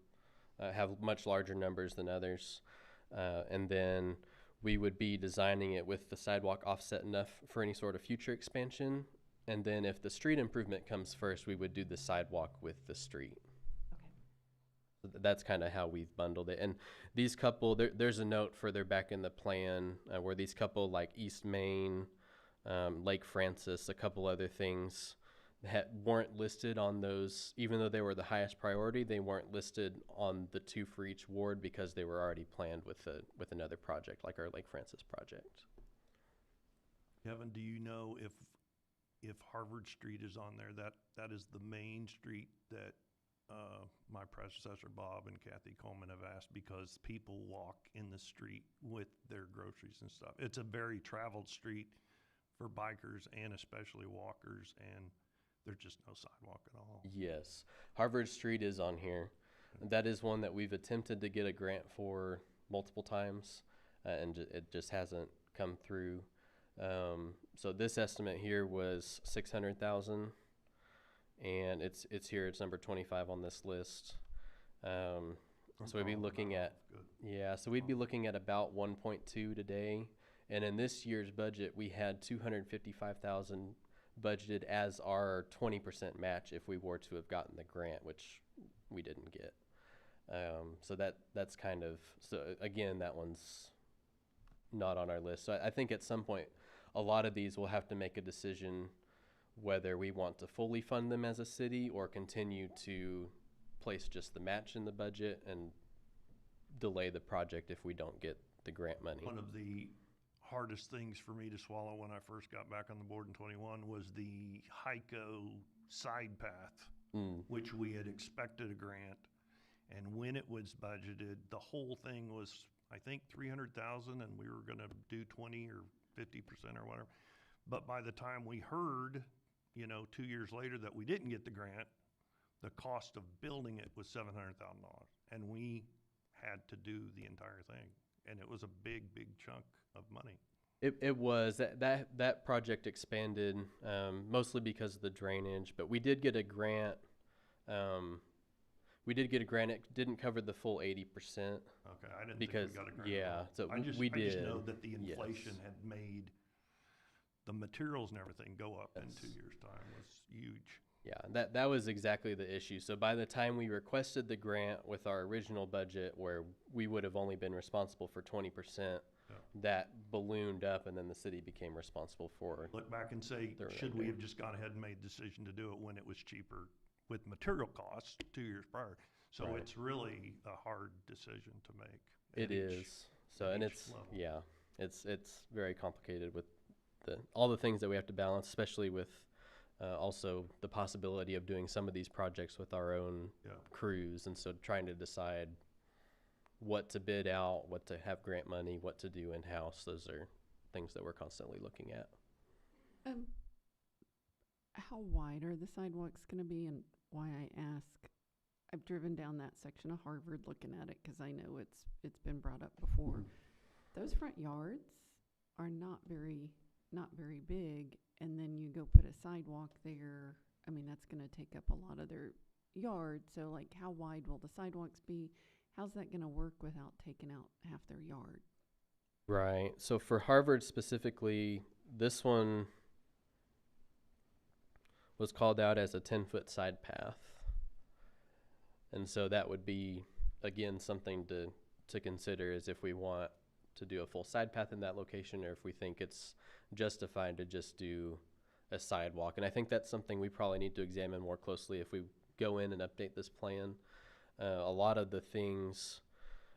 Speaker 12: have much larger numbers than others. And then we would be designing it with the sidewalk offset enough for any sort of future expansion. And then if the street improvement comes first, we would do the sidewalk with the street. That's kind of how we've bundled it. And these couple, there's a note further back in the plan where these couple, like East Main, Lake Francis, a couple other things that weren't listed on those, even though they were the highest priority, they weren't listed on the two for each ward because they were already planned with another project, like our Lake Francis project.
Speaker 5: Kevin, do you know if Harvard Street is on there? That is the main street that my predecessor Bob and Kathy Coleman have asked, because people walk in the street with their groceries and stuff. It's a very traveled street for bikers and especially walkers, and there's just no sidewalk at all.
Speaker 12: Yes, Harvard Street is on here. That is one that we've attempted to get a grant for multiple times, and it just hasn't come through. So this estimate here was 600,000. And it's here. It's number 25 on this list. So we'd be looking at So we'd be looking at about 1.2 today. And in this year's budget, we had 255,000 budgeted as our 20% match if we were to have gotten the grant, which we didn't get. So that's kind of, so again, that one's not on our list. So I think at some point, a lot of these will have to make a decision whether we want to fully fund them as a city or continue to place just the match in the budget and delay the project if we don't get the grant money.
Speaker 5: One of the hardest things for me to swallow when I first got back on the board in 21 was the HICO side path, which we had expected a grant. And when it was budgeted, the whole thing was, I think, 300,000, and we were going to do 20 or 50% or whatever. But by the time we heard, 2 years later that we didn't get the grant, the cost of building it was $700,000, and we had to do the entire thing, and it was a big chunk of money.
Speaker 12: It was that project expanded mostly because of the drainage, but we did get a grant. It didn't cover the full 80%.
Speaker 5: Okay, I didn't think we got a grant.
Speaker 12: Yeah, so
Speaker 5: I just
Speaker 12: did.
Speaker 5: know that the inflation had made the materials and everything go up in 2 years' time was huge.
Speaker 12: Yeah, that was exactly the issue. So by the time we requested the grant with our original budget, where we would have only been responsible for 20%, that ballooned up, and then the city became responsible for.
Speaker 5: Look back and say, should we have just gone ahead and made the decision to do it when it was cheaper with material costs 2 years prior? So
Speaker 12: Right.
Speaker 5: It's really a hard decision to make.
Speaker 12: It is. So, and it's level. It's very complicated with all the things that we have to balance, especially with also the possibility of doing some of these projects with our own crews, and so trying to decide what to bid out, what to have grant money, what to do in-house. Those are things that we're constantly looking at.
Speaker 11: How wide are the sidewalks going to be? And why I ask, I've driven down that section of Harvard looking at it because I know it's been brought up before. Those front yards are not very big, and then you go put a sidewalk there. I mean, that's going to take up a lot of their yard. So, like, how wide will the sidewalks be? How's that going to work without taking out half their yard?
Speaker 12: Right. So for Harvard specifically, this one was called out as a 10-foot side path. And so that would be, again, something to consider, is if we want to do a full side path in that location, or if we think it's justified to just do a sidewalk. And I think that's something we probably need to examine more closely if we go in and update this plan. A lot of the things,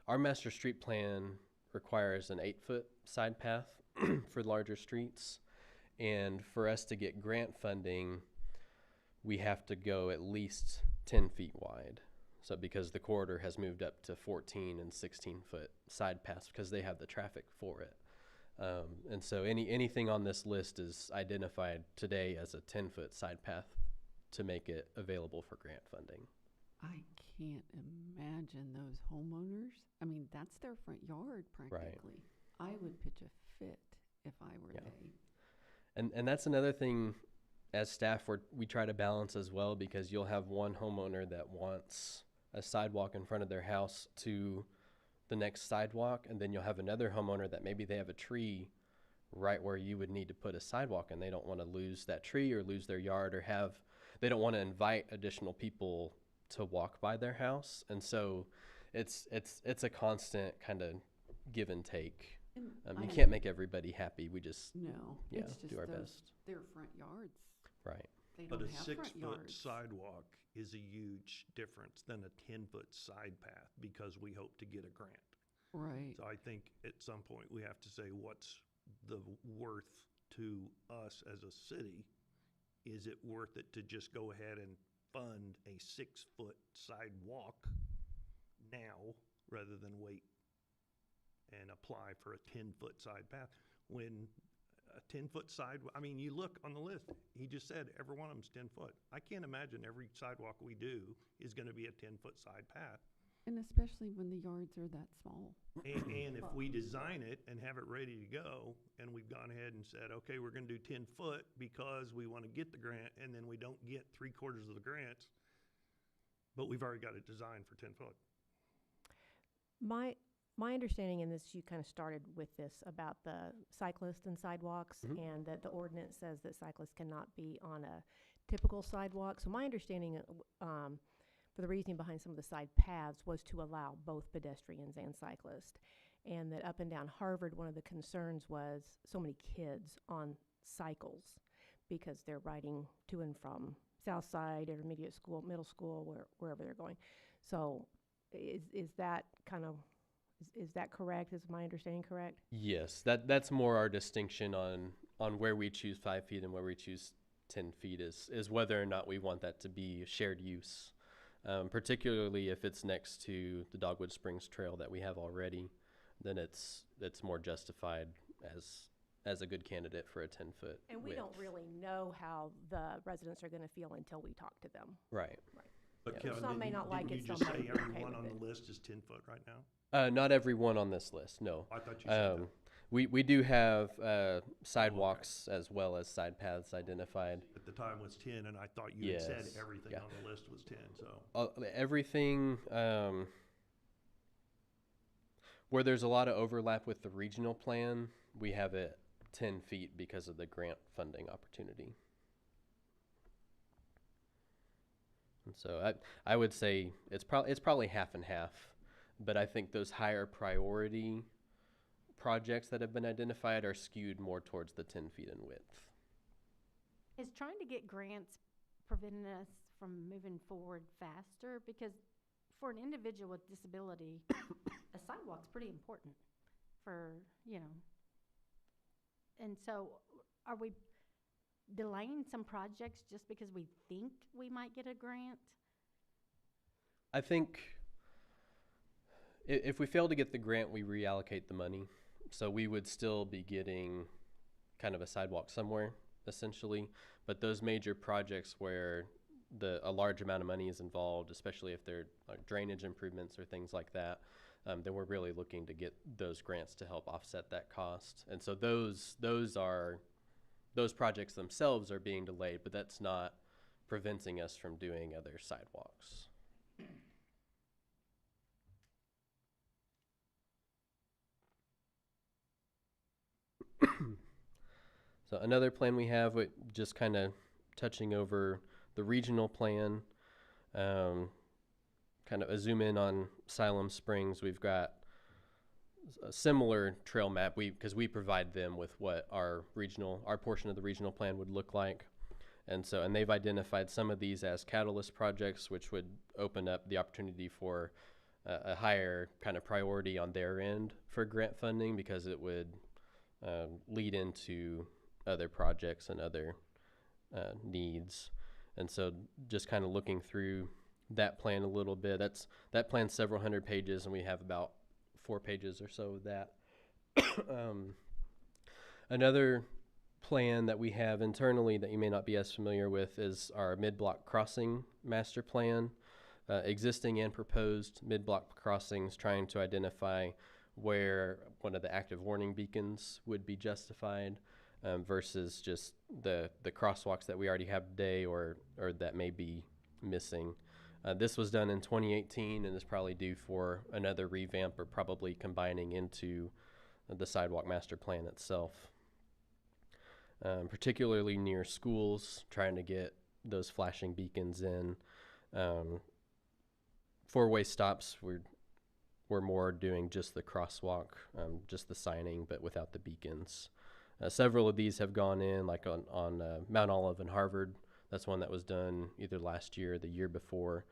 Speaker 12: our master street plan requires an 8-foot side path for larger streets. And for us to get grant funding, we have to go at least 10 feet wide. So because the corridor has moved up to 14 and 16-foot side paths because they have the traffic for it. And so anything on this list is identified today as a 10-foot side path to make it available for grant funding.
Speaker 11: I can't imagine those homeowners. I mean, that's their front yard practically. I would pitch a fit if I were they.
Speaker 12: And that's another thing as staff we try to balance as well, because you'll have one homeowner that wants a sidewalk in front of their house to the next sidewalk, and then you'll have another homeowner that maybe they have a tree right where you would need to put a sidewalk, and they don't want to lose that tree or lose their yard, or they don't want to invite additional people to walk by their house. And so it's a constant kind of give and take. You can't make everybody happy. We just
Speaker 11: it's just
Speaker 12: do our best.
Speaker 11: Their front yards.
Speaker 12: Right.
Speaker 11: They
Speaker 5: But
Speaker 11: don't
Speaker 5: a
Speaker 11: have front
Speaker 5: 6-foot
Speaker 11: yards.
Speaker 5: sidewalk is a huge difference than a 10-foot side path because we hope to get a grant.
Speaker 11: Right.
Speaker 5: So I think at some point we have to say what's the worth to us as a city. Is it worth it to just go ahead and fund a 6-foot sidewalk now rather than wait and apply for a 10-foot side path? When a 10-foot I mean, you look on the list, he just said every one of them's 10 foot. I can't imagine every sidewalk we do is gonna be a 10-foot side path.
Speaker 11: And especially when the yards are that small.
Speaker 5: And if we design it and have it ready to go, and we've gone ahead and said, okay, we're gonna do 10 foot because we wanna get the grant, and then we don't get 3/4 of the grants, but we've already got it designed for 10 foot.
Speaker 8: My understanding in this, you kind of started with this about the cyclists and sidewalks, and that the ordinance says that cyclists cannot be on a typical sidewalk. So my understanding, for the reasoning behind some of the side paths, was to allow both pedestrians and cyclists. And that up and down Harvard, one of the concerns was so many kids on cycles because they're riding to and from South Side, intermediate school, middle school, wherever they're going. So is that kind of... Is that correct? Is my understanding correct?
Speaker 12: Yes, that's more our distinction on where we choose 5 feet and where we choose 10 feet is whether or not we want that to be shared use, particularly if it's next to the Dogwood Springs Trail that we have already. Then it's more justified as a good candidate for a 10-foot.
Speaker 8: And we don't really know how the residents are going to feel until we talk to them.
Speaker 12: Right.
Speaker 5: But
Speaker 8: Yeah.
Speaker 5: Kevin,
Speaker 8: Some may not like it,
Speaker 5: didn't you
Speaker 8: some
Speaker 5: just
Speaker 8: may
Speaker 5: say
Speaker 8: be okay
Speaker 5: everyone
Speaker 8: with
Speaker 5: on
Speaker 8: it.
Speaker 5: the list is 10 foot right now?
Speaker 12: Not everyone on this list, no.
Speaker 5: I thought you said that.
Speaker 12: We do have sidewalks as well as side paths identified.
Speaker 5: At the time was 10, and I thought you had said
Speaker 12: Yes,
Speaker 5: everything
Speaker 12: yeah.
Speaker 5: on the list was 10, so.
Speaker 12: Everything, where there's a lot of overlap with the regional plan, we have it 10 feet because of the grant funding opportunity. And so I would say it's probably half and half, but I think those higher priority projects that have been identified are skewed more towards the 10 feet in width.
Speaker 9: Is trying to get grants preventing us from moving forward faster? Because for an individual with disability, a sidewalk's pretty important for, and so are we delaying some projects just because we think we might get a grant?
Speaker 12: I think if we fail to get the grant, we reallocate the money. So we would still be getting kind of a sidewalk somewhere, essentially. But those major projects where a large amount of money is involved, especially if they're like drainage improvements or things like that, then we're really looking to get those grants to help offset that cost. And so those projects themselves are being delayed, but that's not preventing us from doing other sidewalks. So another plan we have, just kind of touching over the regional plan, kind of a zoom in on Siloam Springs. We've got a similar trail map because we provide them with what our portion of the regional plan would look like. And they've identified some of these as catalyst projects, which would open up the opportunity for a higher kind of priority on their end for grant funding, because it would lead into other projects and other needs. And so just kind of looking through that plan a little bit. That plan's several hundred pages, and we have about 4 pages or so of that. Another plan that we have internally that you may not be as familiar with is our mid-block crossing master plan. Existing and proposed mid-block crossings, trying to identify where one of the active warning beacons would be justified versus just the crosswalks that we already have today or that may be missing. This was done in 2018 and is probably due for another revamp or probably combining into the sidewalk master plan itself. Particularly near schools, trying to get those flashing beacons in. Four-way stops, we're more doing just the crosswalk, just the signing, but without the beacons. Several of these have gone in, like on Mount Olive and Harvard. That's one that was done either last year or the year before.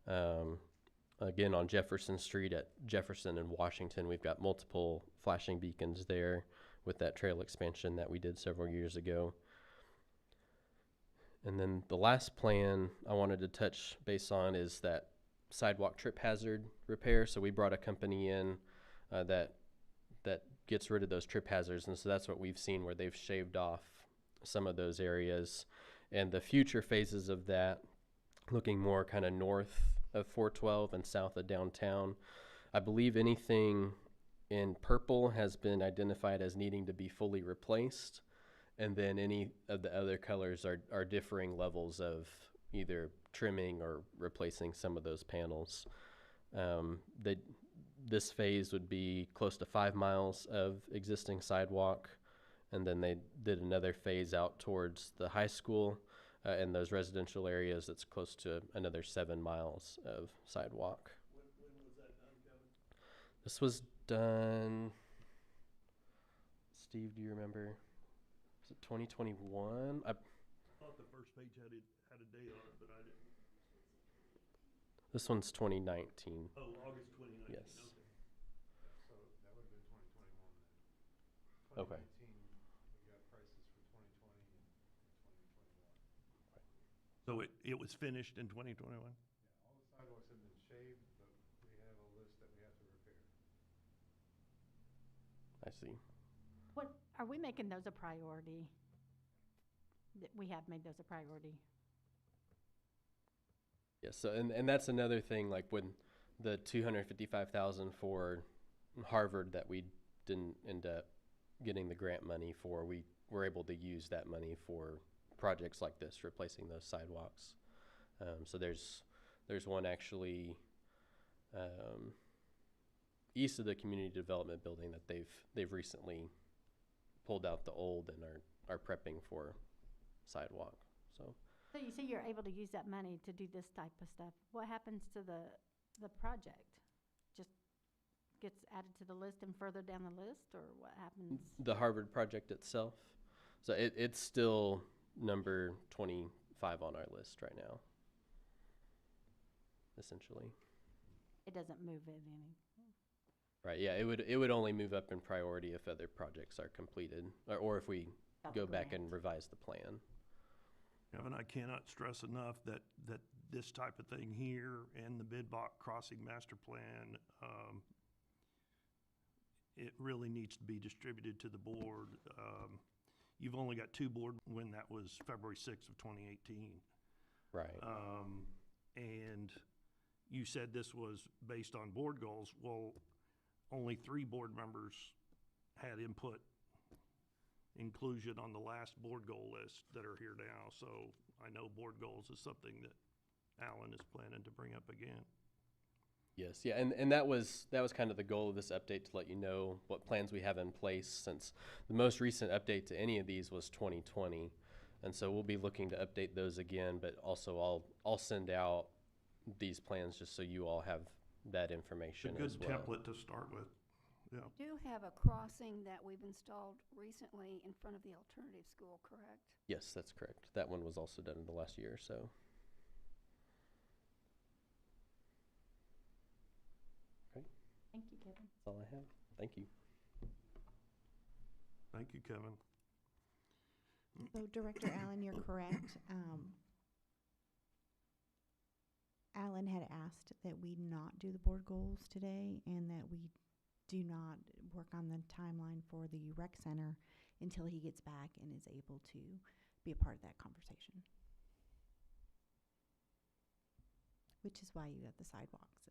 Speaker 12: Again, on Jefferson Street at Jefferson and Washington, we've got multiple flashing beacons there with that trail expansion that we did several years ago. And then the last plan I wanted to touch base on is that sidewalk trip hazard repair. So we brought a company in that gets rid of those trip hazards, and so that's what we've seen, where they've shaved off some of those areas. And the future phases of that, looking more kind of north of 412 and south of downtown, I believe anything in purple has been identified as needing to be fully replaced, and then any of the other colors are differing levels of either trimming or replacing some of those panels. This phase would be close to 5 miles of existing sidewalk, and then they did another phase out towards the high school and those residential areas that's close to another 7 miles of sidewalk.
Speaker 5: When was that done, Kevin?
Speaker 12: This was done, Steve, do you remember? Was it 2021?
Speaker 5: I thought the first page had a date on it, but I didn't.
Speaker 12: This one's 2019.
Speaker 5: Oh, August 2019.
Speaker 12: Yes.
Speaker 5: Okay.
Speaker 16: So that would have been 2021 then.
Speaker 12: Okay.
Speaker 16: 2019, we got prices for 2020 and 2021.
Speaker 5: So it was finished in 2021?
Speaker 16: Yeah, all the sidewalks have been shaved, but we have a list that we have to repair.
Speaker 12: I see.
Speaker 9: What, are we making those a priority? We have made those a priority.
Speaker 12: Yes, so and that's another thing, like when the $255,000 for Harvard that we didn't end up getting the grant money for, we were able to use that money for projects like this, replacing those sidewalks. So there's one actually east of the community development building that they've recently pulled out the old and are prepping for sidewalk. So
Speaker 9: you say you're able to use that money to do this type of stuff. What happens to the project? Just gets added to the list and further down the list, or what happens?
Speaker 12: The Harvard project itself, so it's still number 25 on our list right now, essentially.
Speaker 9: It doesn't move it any.
Speaker 12: Right, yeah, it would only move up in priority if other projects are completed, or if we go back and revise the plan.
Speaker 5: Kevin, I cannot stress enough that this type of thing here and the mid-block crossing master plan, it really needs to be distributed to the board. You've only got 2 board when that was February 6th of 2018.
Speaker 12: Right.
Speaker 5: And you said this was based on board goals. Well, only 3 board members had input inclusion on the last board goal list that are here now. So I know board goals is something that Alan is planning to bring up again.
Speaker 12: Yes, yeah, and that was kind of the goal of this update, to let you know what plans we have in place, since the most recent update to any of these was 2020, and so we'll be looking to update those again. But also I'll send out these plans just so you all have that information as well.
Speaker 5: It's a good template to start with. Yeah.
Speaker 7: You do have a crossing that we've installed recently in front of the alternative school, correct?
Speaker 12: Yes, that's correct. That one was also done in the last year or so. Okay.
Speaker 9: Thank you, Kevin.
Speaker 12: That's all I have. Thank you.
Speaker 5: Thank you, Kevin.
Speaker 3: So Director Allen, you're correct. Alan had asked that we not do the board goals today and that we do not work on the timeline for the rec center until he gets back and is able to be a part of that conversation. Which is why you have the sidewalks.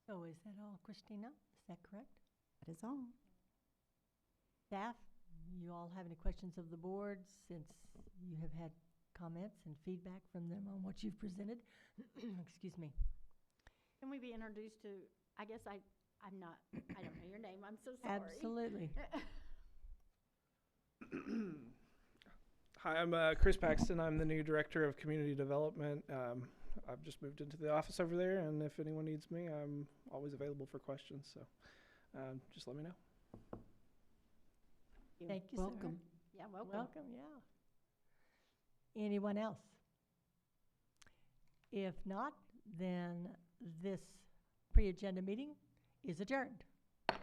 Speaker 1: So is that all, Christina? Is that correct?
Speaker 3: That is all.
Speaker 1: Staff, you all have any questions of the board since you have had comments and feedback from them on what you've presented? Excuse me.
Speaker 9: Can we be introduced to, I guess I don't know your name, I'm so sorry.
Speaker 1: Absolutely.
Speaker 17: Hi, I'm Chris Paxton. I'm the new Director of Community Development. I've just moved into the office over there, and if anyone needs me, I'm always available for questions, so just let me know.
Speaker 1: Thank you, sir.
Speaker 11: Welcome.
Speaker 9: Yeah, welcome.
Speaker 1: Welcome, yeah. Anyone else? If not, then this pre-agenda meeting is adjourned.